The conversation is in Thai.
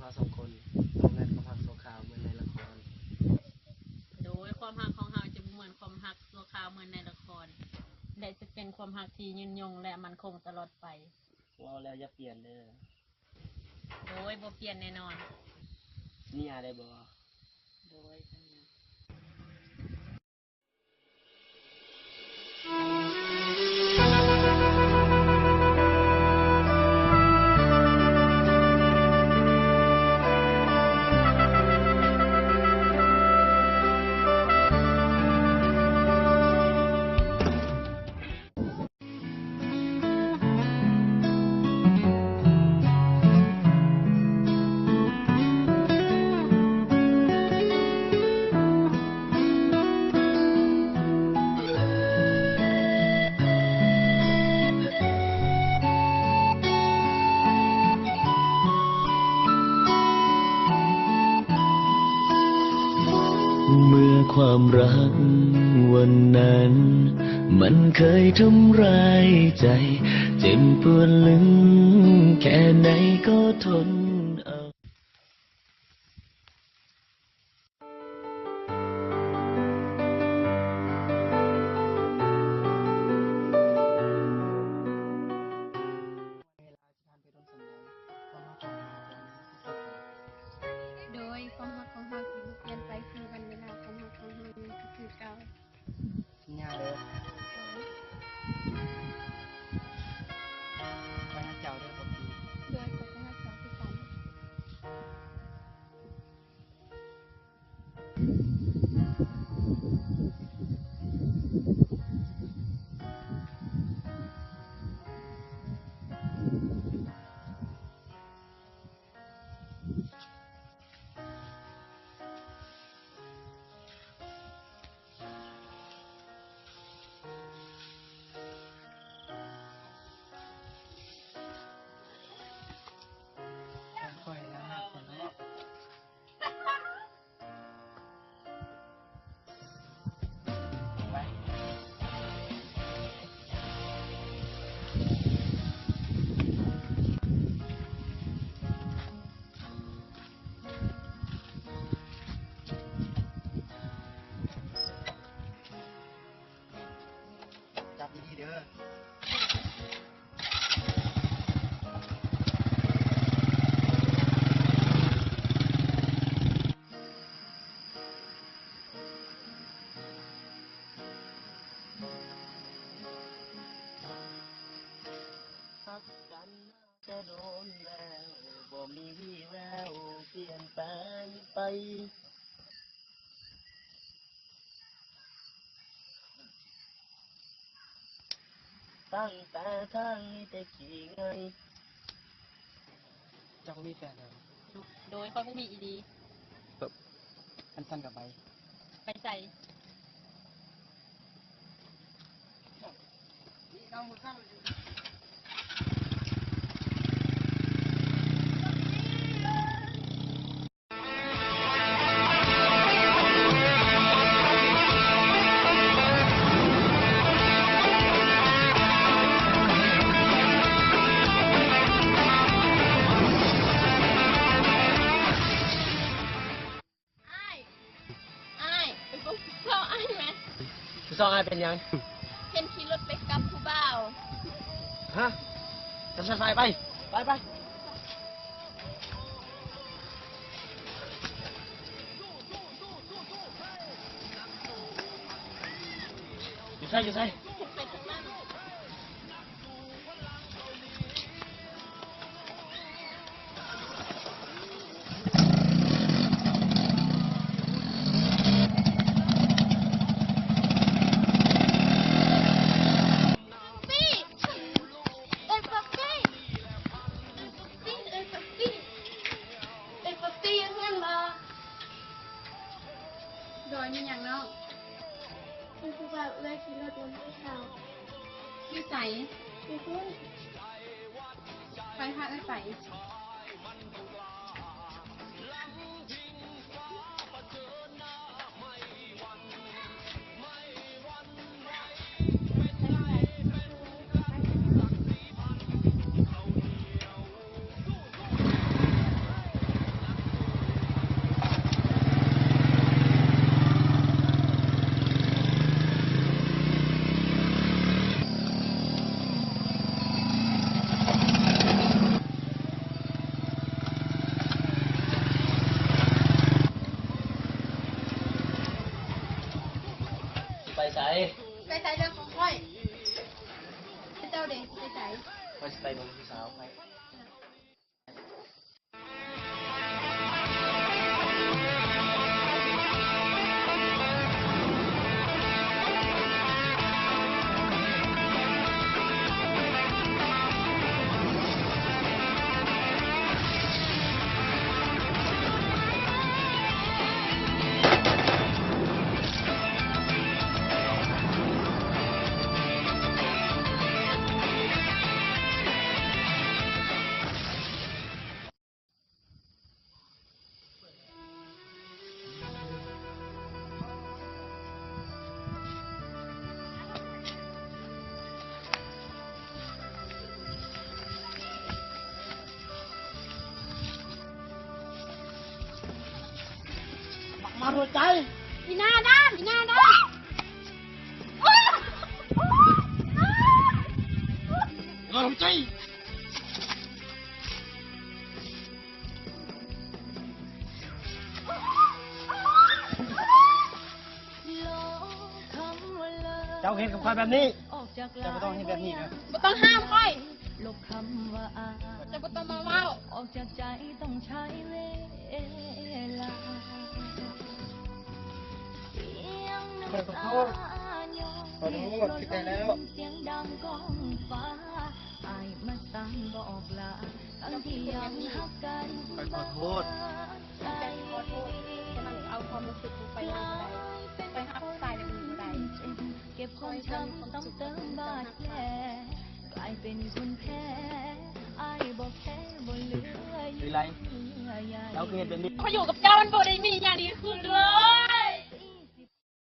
เราสองคนต้องแม่นความหักตัวขาวเหมือนในละครโดยความหักของเราจะเหมือนความหักตัวขาวเหมือนในละครและจะเป็นความหักที่ยืนยงและมั่นคงตลอดไปว่าแล้วอย่าเปลี่ยนเด้อโดยบ่เปลี่ยนแน่นอนนี่อะไรบ่โดยสัญญาเมื่อความรักวันนั้นมันเคยทำร้ายใจเจ็บปวดลึกแค่ไหนก็ทนเอา โดยความรักของเราที่เปลี่ยนไปคือวันเวลาความรักของเรายังคือเก่าสัญญาเด้อไว้ให้เจ้าเด้อครับพี่ โดยปกติเราคือกันค่อยแล้วนะคนเนาะไป จับดีๆเด้อพักกันจะโดนแล้วบ่มีวี่แววเปลี่ยนแปลงไปตั้งแต่ทางนี้แต่กี่ไงเจ้ามีแฟนแล้ว โดยความมีอีดี อันสั้นกับใบ ไปใส่ อ้ายเป็นพวกเราอ้ายไหม ซองอายเป็นยัง เห็นขี่รถไปกับผู้บ่าว ฮะจะใส่ไปไปอยู่ใส่ไปข้างหน้าฟี่เอ็นฟักฟี่ฟี่เอ็นฟักฟี่เอ็นฟักฟี่ยังงั้นบ่โดยมีอย่างเนาะเป็นผู้บ่าวเลยขี่รถยนต์ผู้สาว อยู่ใส่ ไปขึ้น ไปหาได้ใส่ คอยสไปบอกพี่สาวไปมาหัวใจ อีหน้าด้านอีหน้าด้าน มาหัวใจ เจ้าเห็นกับควายแบบนี้ เจ้าไม่ต้องเห็นแบบนี้นะ บ่ต้องห้ามค่อย ลบคำว่าอา จะบ่ต้องมาเว้า ออกจากใจต้องใช้เวลาเสียงน้ำตาหยด ขอโทษผิดไปแล้ว เสียงดังก้องฟ้าอายมาสั่งบอกลาทั้งที่ยังหักกัน ขอโทษ ใจ ขอโทษแต่มันเอาความรู้สึกไปทางใดไปหักตายในมือใด เก็บความช้ำต้องเติมบาดแผลกลายเป็นคนแพ้อายบอกแค่บ่เหลือ หรือไร เจ้าเห็นแบบนี้ เขาอยู่กับเจ้ามันบ่ได้มีอย่างดีขึ้นเลย